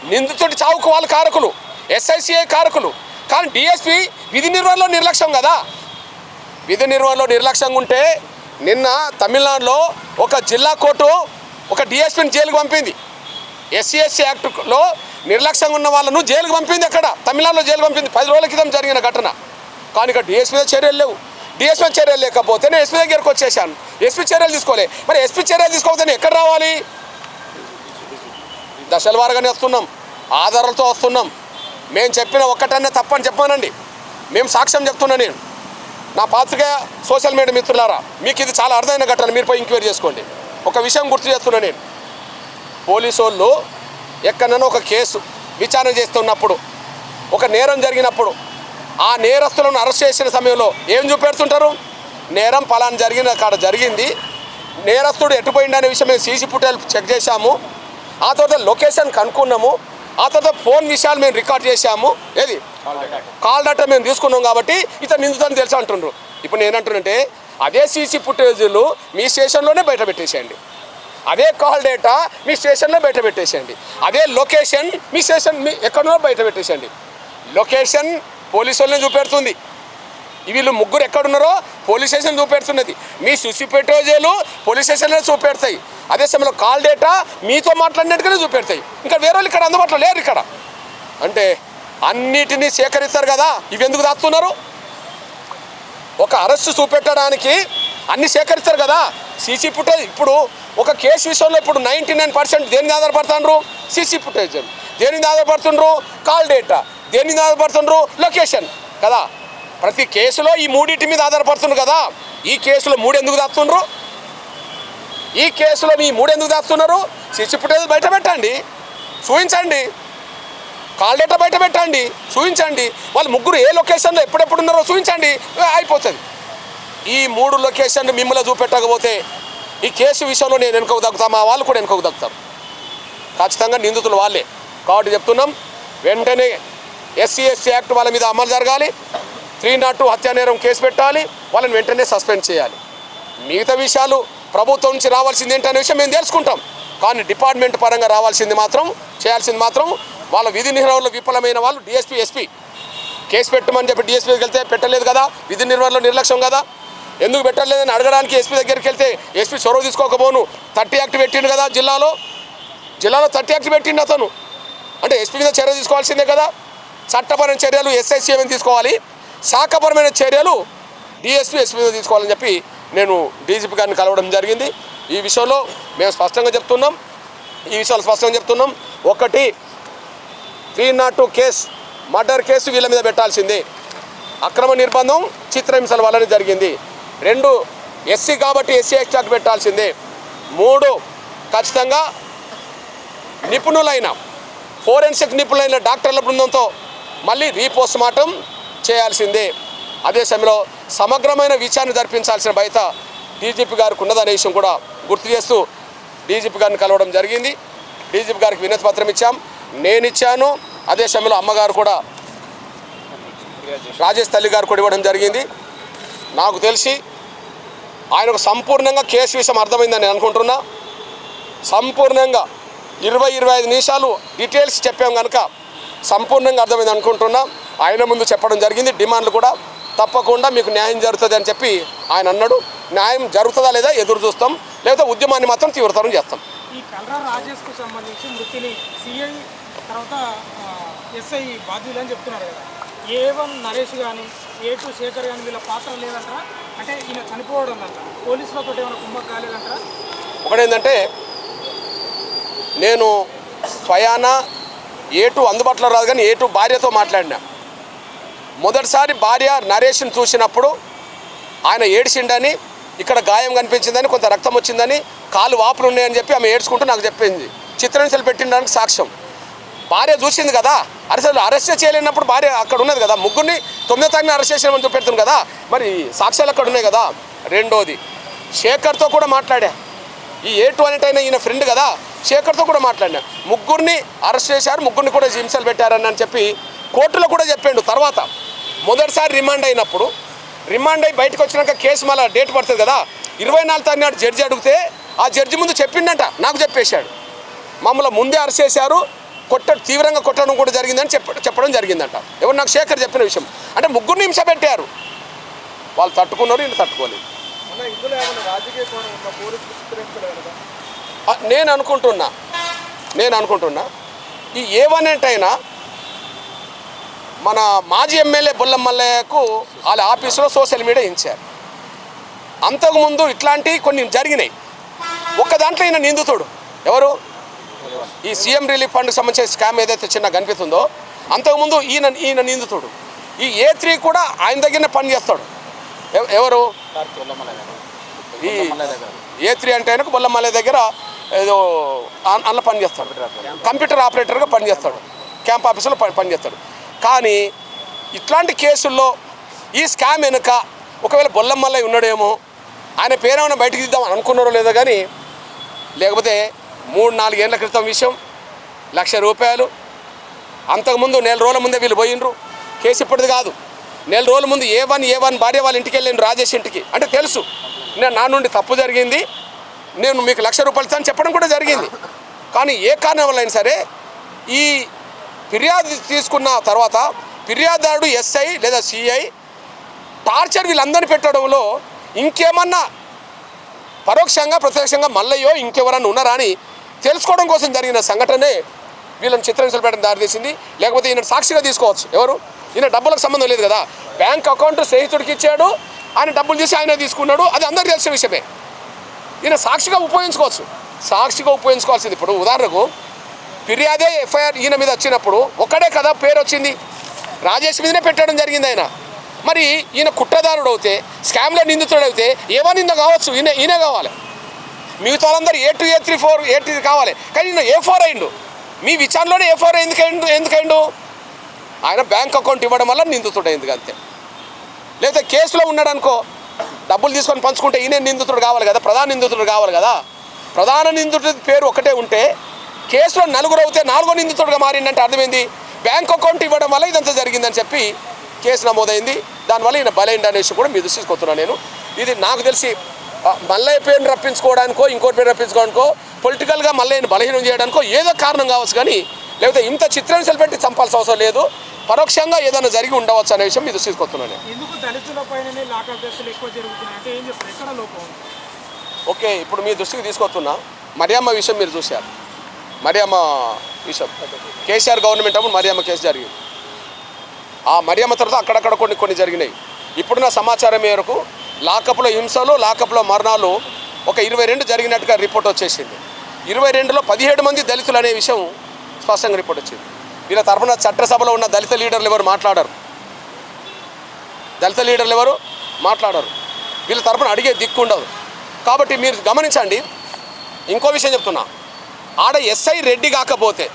Speaker 1: నిందితుడి చావుకు వాళ్ళు కారకులు, ఎస్ఐసిఐ కారకులు. కానీ డిఎస్పీ విధి నిర్వహణలో నిర్లక్ష్యం కదా. విధి నిర్వహణలో నిర్లక్ష్యంగా ఉంటే నిన్న తమిళనాడులో ఒక జిల్లా కోర్టు ఒక డిఎస్పీని జైలుకు పంపింది. ఎస్సీ యాక్ట్లో నిర్లక్ష్యంగా ఉన్న వాళ్ళను జైలుకు పంపింది. అక్కడ తమిళనాడులో జైలు పంపింది. 10 రోజుల క్రితం జరిగిన ఘటన. కానీ ఇక్కడ డిఎస్పీ మీద చర్యలు లేవు. డిఎస్పీ చర్యలు లేకపోతే నేను ఎస్పీ దగ్గరికి వచ్చేసాను. ఎస్పీ చర్యలు తీసుకోలే. మరి ఎస్పీ చర్యలు తీసుకోకపోతే ఎక్కడ రావాలి? దశల వారుగానే వస్తున్నాం, ఆధారాలతో వస్తున్నాం. మేము చెప్పిన ఒక్కటన్నా తప్పని చెప్పానండి. మేము సాక్ష్యం చెప్తున్నా. నేను నా పాత్రికేయ సోషల్ మీడియా మిత్రులారా, మీకు ఇది చాలా అర్థమైన ఘటన, మీరు పోయి ఎంక్వైరీ చేసుకోండి. ఒక విషయం గుర్తు చేస్తున్నా. నేను పోలీసు వాళ్ళు ఎక్కడన్నా ఒక కేసు విచారణ చేస్తున్నప్పుడు, ఒక నేరం జరిగినప్పుడు ఆ నేరస్తులను అరెస్ట్ చేసిన సమయంలో ఏం చూపెడుతుంటారు? నేరం పలానా జరిగిన కాడ జరిగింది, నేరస్తుడు ఎటుపోయింది అనే విషయం మేము సీసీ ఫుటేజ్ చెక్ చేశాము, ఆ తర్వాత లొకేషన్ కనుక్కున్నాము, ఆ తర్వాత ఫోన్ విషయాలు మేము రికార్డ్ చేశాము, ఏది కాల్ డేటా మేము తీసుకున్నాం కాబట్టి ఇతను నిందితుని తెలుసు అంటుండ్రు. ఇప్పుడు నేనంటున్నంటే అదే సీసీ ఫుటేజీలు మీ స్టేషన్లోనే బయట పెట్టేసేయండి, అదే కాల్ డేటా మీ స్టేషన్లో బయట పెట్టేసేయండి, అదే లొకేషన్ మీ స్టేషన్ మీ ఎక్కడో బయట పెట్టేసేయండి. లొకేషన్ పోలీసు వాళ్ళని చూపెడుతుంది. వీళ్ళు ముగ్గురు ఎక్కడున్నారో పోలీస్ స్టేషన్ చూపెడుతున్నది. మీ సీసీ ఫుటేజీలు పోలీస్ స్టేషన్లో చూపెడతాయి. అదే సమయంలో కాల్ డేటా మీతో మాట్లాడినట్టుగానే చూపెడతాయి. ఇంకా వేరే వాళ్ళు ఇక్కడ అందుబాటులో లేరు. ఇక్కడ అంటే అన్నిటినీ సేకరిస్తారు కదా, ఇవి ఎందుకు దాస్తున్నారు? ఒక అరెస్టు చూపెట్టడానికి అన్నీ సేకరిస్తారు కదా. సీసీ ఫుటేజ్ ఇప్పుడు ఒక కేసు విషయంలో ఇప్పుడు 99% దేనికి ఆధారపడుతున్నారు? CC footage. దేనికి ఆధారపడుతుండ్రు? Call data. దేనికి ఆధారపడుతుండ్రు? లొకేషన్ కదా. ప్రతి కేసులో ఈ మూడింటి మీద ఆధారపడుతున్నారు కదా. ఈ కేసులో 3 ఎందుకు దాస్తున్నారు? ఈ కేసులో మీ 3 ఎందుకు దాస్తున్నారు? సీసీ ఫుటేజ్ బయట పెట్టండి, చూపించండి. కాల్ డేటా బయట పెట్టండి, చూపించండి. వాళ్ళు ముగ్గురు ఏ లొకేషన్లో ఎప్పుడెప్పుడు ఉన్నారో చూపించండి, అయిపోతుంది. ఈ 3 లొకేషన్లు మిమ్మల్ని చూపెట్టకపోతే ఈ కేసు విషయంలో నేను వెనుకకు తగ్గుతా, మా వాళ్ళు కూడా వెనుకకు తగ్గుతాం. ఖచ్చితంగా నిందితులు వాళ్ళే కాబట్టి చెప్తున్నాం, వెంటనే ఎస్సీ యాక్ట్ వాళ్ళ మీద అమలు జరగాలి. 302 హత్యా నేరం కేసు పెట్టాలి, వాళ్ళని వెంటనే సస్పెండ్ చేయాలి. మిగతా విషయాలు ప్రభుత్వం నుంచి రావాల్సింది ఏంటనే విషయం మేము తెలుసుకుంటాం. కానీ డిపార్ట్మెంట్ పరంగా రావాల్సింది మాత్రం, చేయాల్సింది మాత్రం వాళ్ళ విధి నిర్వహణలో విఫలమైన వాళ్ళు డిఎస్పీ ఎస్పీ కేసు పెట్టమని చెప్పి డిఎస్పీకి వెళ్తే పెట్టలేదు కదా, విధి నిర్వహణలో నిర్లక్ష్యం కదా. ఎందుకు పెట్టలేదని అడగడానికి ఎస్పీ దగ్గరికి వెళ్తే ఎస్పీ చొరవ తీసుకోకపోను 30 యాక్ట్ పెట్టిండు కదా జిల్లాలో. జిల్లాలో 30 యాక్ట్ పెట్టిండు అతను. అంటే ఎస్పీ మీద చర్య తీసుకోవాల్సిందే కదా. చట్టపరమైన చర్యలు ఎస్ఐసి మీద తీసుకోవాలి, శాఖపరమైన చర్యలు డిఎస్పీ ఎస్పీ మీద తీసుకోవాలని చెప్పి నేను డీజీపీ గారిని కలవడం జరిగింది. ఈ విషయంలో మేము స్పష్టంగా చెప్తున్నాం, ఒకటి 302 కేసు మర్డర్ కేసు వీళ్ళ మీద పెట్టాల్సిందే, అక్రమ నిర్బంధం చిత్రహింసల వల్లనే జరిగింది. 2 ఎస్సీ కాబట్టి ఎస్సీ యాక్ట్ పెట్టాల్సిందే. 3 ఖచ్చితంగా నిపుణులైన ఫోరెన్సిక్ నిపుణులైన డాక్టర్ల బృందంతో మళ్ళీ రీపోస్ట్ మార్టం చేయాల్సిందే. అదే సమయంలో సమగ్రమైన విచారణ జరిపించాల్సిన బాధ్యత డీజీపీ గారికి ఉన్నదనే విషయం కూడా గుర్తు చేస్తూ డీజీపీ గారిని కలవడం జరిగింది. డీజీపీ గారికి వినతి పత్రం ఇచ్చాం, నేను ఇచ్చాను. అదే సమయంలో అమ్మగారు కూడా రాజేష్ తల్లి గారు కూడా ఇవ్వడం జరిగింది. నాకు తెలిసి ఆయనకు సంపూర్ణంగా కేసు విషయం అర్థమైందని నేను అనుకుంటున్నా. సంపూర్ణంగా 20-25 నిమిషాలు డీటెయిల్స్ చెప్పాం కనుక సంపూర్ణంగా అర్థమైంది అనుకుంటున్నా. ఆయన ముందు చెప్పడం జరిగింది, డిమాండ్లు కూడా తప్పకుండా మీకు న్యాయం జరుగుతుంది అని చెప్పి ఆయన అన్నాడు. న్యాయం జరుగుతుందా లేదా ఎదురు చూస్తాం, లేకపోతే ఉద్యమాన్ని మాత్రం తీవ్రతరం చేస్తాం.
Speaker 2: ఈ కల్రా రాజేష్కు సంబంధించి మృతిని సిఐ తర్వాత ఎస్ఐ బాధ్యులు అని చెప్తున్నారు కదా. A1 నరేష్ కానీ A2 శేఖర్ కానీ వీళ్ళ పాత్ర లేదంటారా? అంటే ఈయన చనిపోవడం అంట పోలీసులతో ఏమైనా కుమ్మక్ కాలేదంటారా?
Speaker 1: ఒకటేంటంటే నేను స్వయాన A2 అందుబాటులో రాదు కానీ A2 భార్యతో మాట్లాడినా. మొదటిసారి భార్య నరేష్ని చూసినప్పుడు ఆయన ఏడ్చిండని, ఇక్కడ గాయం కనిపించిందని, కొంత రక్తం వచ్చిందని, కాలు వాపులు ఉన్నాయని చెప్పి ఆమె ఏడ్చుకుంటూ నాకు చెప్పింది. చిత్రహింసలు పెట్టిండడానికి సాక్ష్యం భార్య చూసింది కదా. అసలు అరెస్ట్ చేయలేనప్పుడు భార్య అక్కడ ఉన్నది కదా. ముగ్గురిని 9వ తారీఖున అరెస్ట్ చేసినామని చూపెడుతుంది కదా, మరి సాక్ష్యాలు అక్కడ ఉన్నాయి కదా. రెండోది శేఖర్తో కూడా మాట్లాడా. ఈ A2 అనేటైనా ఈయన ఫ్రెండ్ కదా, శేఖర్తో కూడా మాట్లాడినా. ముగ్గురిని అరెస్ట్ చేశారు, ముగ్గురిని కూడా హింసలు పెట్టారని చెప్పి కోర్టులో కూడా చెప్పాడు. తర్వాత మొదటిసారి రిమాండ్ అయినప్పుడు, రిమాండ్ అయి బయటకు వచ్చినాక కేసు మళ్ళీ డేట్ పడుతుంది కదా, 24 తారీఖు నాడు జడ్జి అడిగితే ఆ జడ్జి ముందు చెప్పిండంట, నాకు చెప్పేశాడు. మమ్మల్ని ముందే అరెస్ట్ చేశారు, తీవ్రంగా కొట్టడం కూడా జరిగిందని చెప్పడం జరిగిందంట. ఎవరు నాకు శేఖర్ చెప్పిన విషయం. అంటే ముగ్గురిని హింస పెట్టారు, వాళ్ళు తట్టుకున్నారు, వీళ్ళు తట్టుకోలేదు. నేను అనుకుంటున్నా ఈ A1 అయినా మన మాజీ ఎమ్మెల్యే బొల్లం మల్లయ్యకు వాళ్ళ ఆఫీసులో సోషల్ మీడియా ఇచ్చారు. అంతకుముందు ఇట్లాంటివి కొన్ని జరిగినాయి. ఒక్క దాంట్లో ఈయన నిందితుడు ఎవరు, ఈ సీఎం రిలీఫ్ ఫండ్కి సంబంధించిన స్కామ్ ఏదైతే చిన్న కనిపిస్తుందో అంతకుముందు ఈయన నిందితుడు. ఈ A3 కూడా ఆయన దగ్గరనే పని చేస్తాడు. ఎవరు ఈ A3 అంటే ఆయనకు బొల్లం మల్లయ్య దగ్గర ఏదో అందులో పని చేస్తాడు, కంప్యూటర్ ఆపరేటర్గా పనిచేస్తాడు, క్యాంప్ ఆఫీసులో పనిచేస్తాడు. కానీ ఇట్లాంటి కేసుల్లో ఈ స్కామ్ వెనుక ఒకవేళ బొల్లం మల్లయ్య ఉన్నాడేమో, ఆయన పేరేమైనా బయటకు తీద్దాం అనుకున్నారో లేదో కానీ, లేకపోతే 3-4 ఏళ్ల క్రితం విషయం, ₹1,00,000 అంతకుముందు 4 రోజుల ముందే వీళ్ళు పోయినరు. కేసు ఇప్పటిది కాదు, 4 రోజుల ముందు A1 భార్య వాళ్ళ ఇంటికి వెళ్ళిండ్రు, రాజేష్ ఇంటికి. అంటే తెలుసు నా నుండి తప్పు జరిగింది, నేను మీకు ₹1,00,000 అని చెప్పడం కూడా జరిగింది. కానీ ఏ కారణం వల్ల అయినా సరే ఈ ఫిర్యాదు తీసుకున్న తర్వాత ఫిర్యాదుదారుడు ఎస్ఐ లేదా సిఐ టార్చర్ వీళ్ళందరినీ పెట్టడంలో ఇంకేమన్నా పరోక్షంగా ప్రత్యక్షంగా మల్లయ్యో ఇంకెవరన్నా ఉన్నారా అని తెలుసుకోవడం కోసం జరిగిన సంఘటనే వీళ్ళని చిత్రహింసలు పెట్టడం దారితీసింది. లేకపోతే ఈయన సాక్షిగా తీసుకోవచ్చు. ఎవరు, ఈయన డబ్బులకు సంబంధం లేదు కదా. బ్యాంక్ అకౌంట్ స్నేహితుడికి ఇచ్చాడు, ఆయన డబ్బులు తీసి ఆయన తీసుకున్నాడు, అది అందరికీ తెలిసిన విషయమే. ఈయన సాక్షిగా ఉపయోగించుకోవాల్సింది. ఇప్పుడు ఉదాహరణకు ఫిర్యాదే ఎఫ్ఐఆర్ ఈయన మీద వచ్చినప్పుడు ఒక్కడే కదా పేరు వచ్చింది, రాజేష్ మీదనే పెట్టడం జరిగింది ఆయన. మరి ఈయన కుట్రదారుడు అవుతే, స్కామ్లో నిందితుడు అయితే ఏమో నింద కావచ్చు, ఈయనే కావాలి. మిగతా వాళ్ళందరూ A2 A3 4 A3 కావాలి, కానీ ఈయన A4 అయిండు. మీ విచారణలోనే A4 ఎందుకైండు? ఆయన బ్యాంక్ అకౌంట్ ఇవ్వడం వల్ల నిందితుడు అయింది అంతే. లేకపోతే కేసులో ఉన్నాడు అనుకో, డబ్బులు తీసుకొని పంచుకుంటే ఈయన నిందితుడు కావాలి కదా, ప్రధాన నిందితుడు కావాలి కదా. ప్రధాన నిందితుడి పేరు ఒకటే ఉంటే కేసులో 4 అవుతే 4వ నిందితుడుగా మారిందంటే అర్థమైంది. బ్యాంక్ అకౌంట్ ఇవ్వడం వల్ల ఇదంతా జరిగిందని చెప్పి కేసు నమోదైంది. దానివల్ల ఈయన బలైండ్ అనేసి కూడా మీరు దృష్టికొస్తున్నాను నేను. ఇది నాకు తెలిసి మల్లయ్య పేరుని రప్పించుకోవడానికో ఇంకోటి పేరు రప్పించుకోవడానికో పొలిటికల్గా మల్లయ్యని బలహీనం చేయడానికో ఏదో కారణం కావచ్చు, కానీ లేకపోతే ఇంత చిత్రహింసలు పెట్టి చంపాల్సిన అవసరం లేదు. పరోక్షంగా ఏదైనా జరిగి ఉండవచ్చు అనే విషయం మీరు దృష్టికొస్తున్నాను. ఓకే, ఇప్పుడు మీ దృష్టికి తీసుకొస్తున్నా. మరియమ్మ విషయం మీరు చూశారు. మరియమ్మ విషయం కేసీఆర్ గవర్నమెంట్ అప్పుడు మరియమ్మ కేసు జరిగింది. ఆ మరియమ్మ తర్వాత అక్కడక్కడ కొన్ని జరిగినాయి. ఇప్పుడున్న సమాచారం మేరకు లాకప్లో హింసలు, లాకప్లో మరణాలు ఒక 22 జరిగినట్టుగా రిపోర్ట్ వచ్చేసింది. 22లో 17 మంది దళితులు అనే విషయం స్పష్టంగా రిపోర్ట్ వచ్చింది. వీళ్ళ తరఫున చట్టసభలో ఉన్న దళిత లీడర్లు ఎవరు మాట్లాడరు. వీళ్ళ తరఫున అడిగే దిక్కు ఉండదు. కాబట్టి మీరు గమనించండి. ఇంకో విషయం చెప్తున్నా, ఆడ ఎస్ఐ రెడ్డి కాకపోతే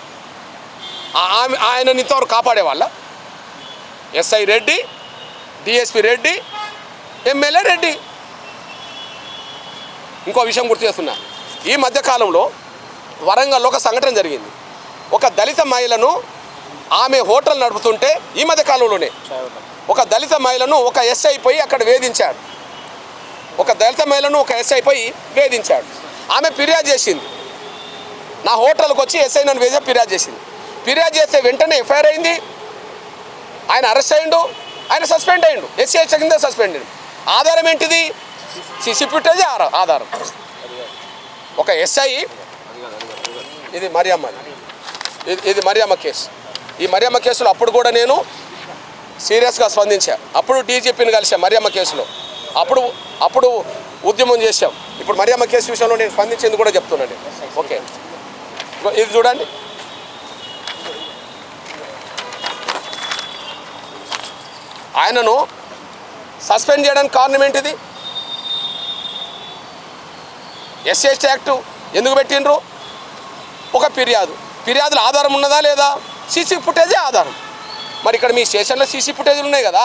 Speaker 1: ఆయన ఇంతవరకు కాపాడేవాళ్ళ. SI Reddy, DSP Reddy, MLA Reddy. ఇంకో విషయం గుర్తు చేస్తున్నా, ఈ మధ్యకాలంలో వరంగల్లో ఒక సంఘటన జరిగింది. ఒక దళిత మహిళను ఆమె హోటల్ నడుపుతుంటే ఈ మధ్యకాలంలోనే ఒక దళిత మహిళను ఒక ఎస్ఐ పోయి అక్కడ వేధించాడు. ఆమె ఫిర్యాదు చేసింది. నా హోటల్కి వచ్చి ఎస్ఐ నన్ను ఫిర్యాదు చేసింది. ఫిర్యాదు చేస్తే వెంటనే ఎఫ్ఐఆర్ అయింది. ఆయన అరెస్ట్ అయ్యిండు, ఆయన సస్పెండ్ అయ్యిండు, ఎస్సీ కింద సస్పెండ్ అయ్యిండు. ఆధారం ఏంటిది? సీసీ ఫుటేజ్ ఆధారం. ఒక ఎస్ఐ, ఇది మరియమ్మ కేసు. ఈ మరియమ్మ కేసులో అప్పుడు కూడా నేను సీరియస్గా స్పందించా. అప్పుడు డీజీపీని కలిసా మరియమ్మ కేసులో. అప్పుడు ఉద్యమం చేశాం. ఇప్పుడు మరియమ్మ కేసు విషయంలో నేను స్పందించేందుకు కూడా చెప్తున్నాను. ఓకే, ఇది చూడండి. ఆయనను సస్పెండ్ చేయడానికి కారణం ఏంటిది? ఎస్సీ యాక్ట్ ఎందుకు పెట్టిండ్రు? ఒక ఫిర్యాదుల ఆధారం ఉన్నదా లేదా? సీసీ ఫుటేజే ఆధారం. మరి ఇక్కడ మీ స్టేషన్లో సీసీ ఫుటేజ్లు ఉన్నాయి కదా,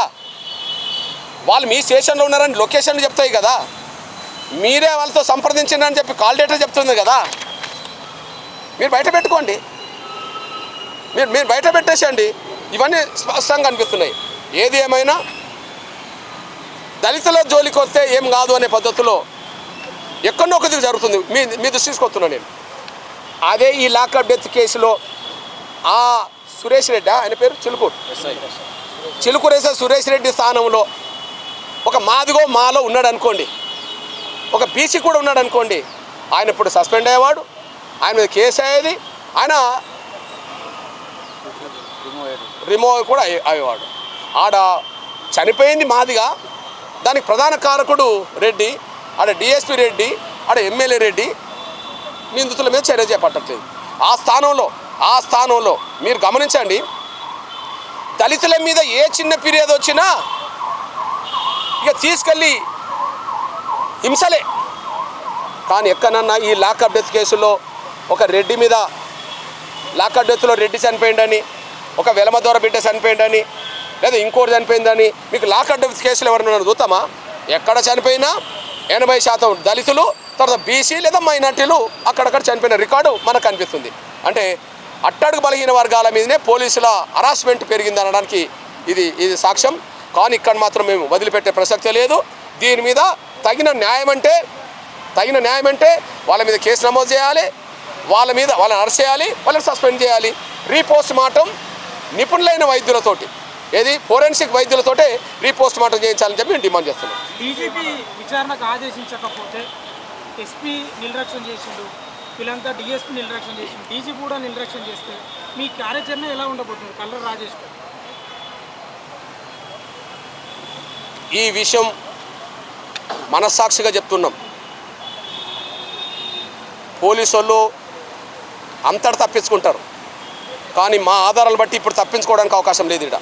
Speaker 1: వాళ్ళు మీ స్టేషన్లో ఉన్నారని లొకేషన్లు చెప్తాయి కదా, మీరే వాళ్ళతో సంప్రదించిందని చెప్పి కాల్ డేటా చెప్తుంది కదా. మీరు బయట పెట్టుకోండి, మీరు బయట పెట్టేసండి. ఇవన్నీ స్పష్టంగా అనిపిస్తున్నాయి. ఏది ఏమైనా దళితుల జోలికి వస్తే ఏం కాదు అనే పద్ధతిలో ఎక్కడో ఒకటి జరుగుతుంది. మీ దృష్టి తీసుకొస్తున్నాను నేను. అదే ఈ లాకప్ డెత్ కేసులో ఆ సురేష్ రెడ్డి, ఆయన పేరు చిలుకూరు ఎస్ఐ సురేష్ రెడ్డి స్థానంలో ఒక మాలో ఉన్నాడు అనుకోండి, ఒక బీసీ కూడా ఉన్నాడు అనుకోండి, ఆయన ఇప్పుడు సస్పెండ్ అయ్యేవాడు, ఆయన మీద కేసు అయ్యేది, ఆయన రిమూవ్ కూడా అయ్యేవాడు. ఆడ చనిపోయింది మాదిగా, దానికి ప్రధాన కారకుడు రెడ్డి, ఆడ డిఎస్పి రెడ్డి, ఆడ ఎమ్మెల్యే రెడ్డి. నిందితుల మీద చర్య చేపట్టట్లేదు. ఆ స్థానంలో మీరు గమనించండి, దళితుల మీద ఏ చిన్న ఫిర్యాదు వచ్చినా ఇక తీసుకెళ్ళి హింసలే. కానీ ఎక్కడన్నా ఈ లాకప్ డెత్ కేసులో ఒక రెడ్డి మీద లాకప్ డెత్లో రెడ్డి చనిపోయిందని, ఒక వెలమదోర బిడ్డ చనిపోయిందని, లేదా ఇంకోటి చనిపోయిందని మీకు లాకప్ డెత్ కేసులు ఎవరైనా చూస్తామా? ఎక్కడ చనిపోయినా 80% దళితులు, తర్వాత బీసీ లేదా మైనార్టీలు అక్కడక్కడ చనిపోయిన రికార్డు మనకు కనిపిస్తుంది. అంటే అట్టడుగు బలహీన వర్గాల మీదనే పోలీసుల హరాస్మెంట్ పెరిగింది అనడానికి ఇది సాక్ష్యం. కానీ ఇక్కడ మాత్రం మేము వదిలిపెట్టే ప్రసక్తే లేదు. దీని మీద తగిన న్యాయం అంటే వాళ్ళ మీద కేసు నమోదు చేయాలి, వాళ్ళని అరెస్ట్ చేయాలి, వాళ్ళని సస్పెండ్ చేయాలి. రీపోస్ట్ మార్టం నిపుణులైన వైద్యులతోటి, ఫోరెన్సిక్ వైద్యులతోటే రీపోస్ట్ మార్టం చేయించాలని చెప్పి మేము డిమాండ్ చేస్తున్నాం.
Speaker 2: డీజీపీ విచారణకు ఆదేశించకపోతే ఎస్పీ నిర్లక్ష్యం చేసిండు, వీళ్ళంతా డిఎస్పీ నిర్లక్ష్యం చేసిండు, డీజీపీ కూడా నిర్లక్ష్యం చేస్తే మీ కార్యాచరణ ఎలా ఉండబోతుంది? కల్లర్ రాజేష్
Speaker 1: ఈ విషయం మనస్సాక్షిగా చెప్తున్నాం. పోలీసు వాళ్ళు అంతటా తప్పించుకుంటారు, కానీ మా ఆధారాలు బట్టి ఇప్పుడు తప్పించుకోవడానికి అవకాశం లేదు. ఇక్కడ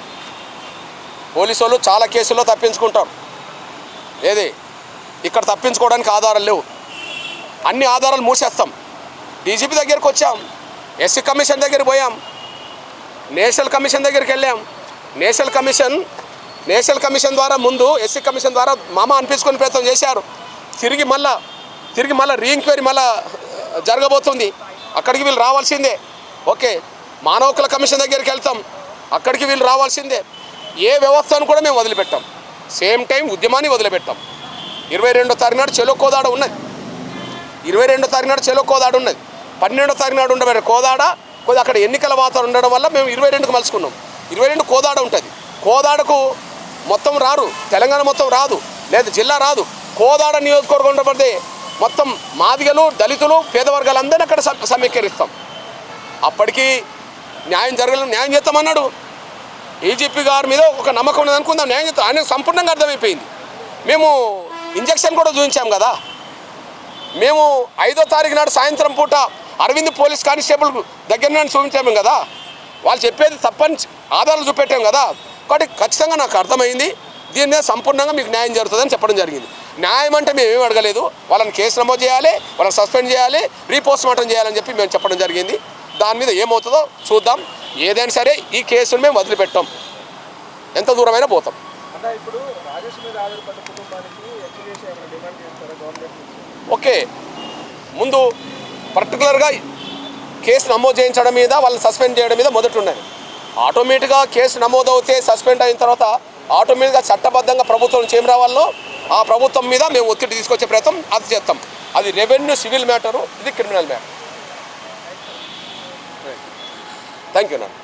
Speaker 1: పోలీసు వాళ్ళు చాలా కేసుల్లో తప్పించుకుంటారు, ఇక్కడ తప్పించుకోవడానికి ఆధారాలు లేవు. అన్ని ఆధారాలు మూసేస్తాం. డీజీపీ దగ్గరికి వచ్చాం, ఎస్సీ కమిషన్ దగ్గరికి పోయాం, నేషనల్ కమిషన్ దగ్గరికి వెళ్ళాం. నేషనల్ కమిషన్ ద్వారా ముందు ఎస్సీ కమిషన్ ద్వారా మామ అనిపించుకునే ప్రయత్నం చేశారు. తిరిగి మళ్ళీ రీఎంక్వైరీ జరగబోతుంది. అక్కడికి వీళ్ళు రావాల్సిందే. ఓకే, మానవ హక్కుల కమిషన్ దగ్గరికి వెళ్తాం, అక్కడికి వీళ్ళు రావాల్సిందే. ఏ వ్యవస్థను కూడా మేము వదిలిపెట్టాం. సేమ్ టైం ఉద్యమాన్ని వదిలిపెట్టాం. 22వ తారీఖు నాడు చెలో కోదాడ ఉన్నది. 12వ తారీఖు నాడు ఉండబెట్టారు కోదాడ. కొద్దిగా అక్కడ ఎన్నికల వాతావరణం ఉండడం వల్ల మేము 22కు మలుచుకున్నాం. 22 కోదాడ ఉంటుంది. కోదాడకు మొత్తం రారు, తెలంగాణ మొత్తం రాదు, లేదు జిల్లా రాదు. కోదాడ నియోజకవర్గం ఉండబడితే మొత్తం మాదిగలు, దళితులు, పేద వర్గాలందరినీ అక్కడ సమీకరిస్తాం. అప్పటికీ న్యాయం జరగలేదు, న్యాయం చేస్తామన్నాడు. ఏజీపీ గారి మీద ఒక నమ్మకం ఉన్నది అనుకుందాం, న్యాయం చేస్తాం. ఆయనకు సంపూర్ణంగా అర్థమైపోయింది. మేము ఇంజక్షన్ కూడా చూపించాం కదా. మేము 5వ తారీఖు నాడు సాయంత్రం పూట అరవింద్ పోలీస్ కానిస్టేబుల్ దగ్గర నుండి చూపించాము కదా. వాళ్ళు చెప్పేది తప్పని ఆధారాలు చూపెట్టాం కదా. కాబట్టి ఖచ్చితంగా నాకు అర్థమైంది, దీని మీద సంపూర్ణంగా మీకు న్యాయం జరుగుతుందని చెప్పడం జరిగింది. న్యాయం అంటే మేము ఏమీ అడగలేదు. వాళ్ళని కేసు నమోదు చేయాలి, వాళ్ళని సస్పెండ్ చేయాలి, రీపోస్ట్ మార్టం చేయాలని చెప్పి మేము చెప్పడం జరిగింది. దాని మీద ఏమవుతుందో చూద్దాం. ఏదైనా సరే ఈ కేసును మేము వదిలిపెట్టాం, ఎంత దూరమైనా పోతాం.
Speaker 3: అంటే ఇప్పుడు రాజేష్ మీద ఆధారపడ్డ కుటుంబానికి ఎక్స్గ్రేషియా ఏమైనా డిమాండ్ చేస్తారా గవర్నమెంట్ నుంచి?
Speaker 1: ఓకే, ముందు పర్టికులర్గా కేసు నమోదు చేయించడం మీద, వాళ్ళని సస్పెండ్ చేయడం మీద మొదటి ఉన్నాయి. ఆటోమేటిక్గా కేసు నమోదు అవుతే సస్పెండ్ అయిన తర్వాత ఆటోమేటిక్గా చట్టబద్ధంగా ప్రభుత్వం నుంచి ఏం రావాలో ఆ ప్రభుత్వం మీద మేము ఒత్తిడి తీసుకొచ్చే ప్రయత్నం అది చేస్తాం. అది రెవెన్యూ సివిల్ మ్యాటరు, ఇది క్రిమినల్ మ్యాటర్. థ్యాంక్ యూ నాన్న.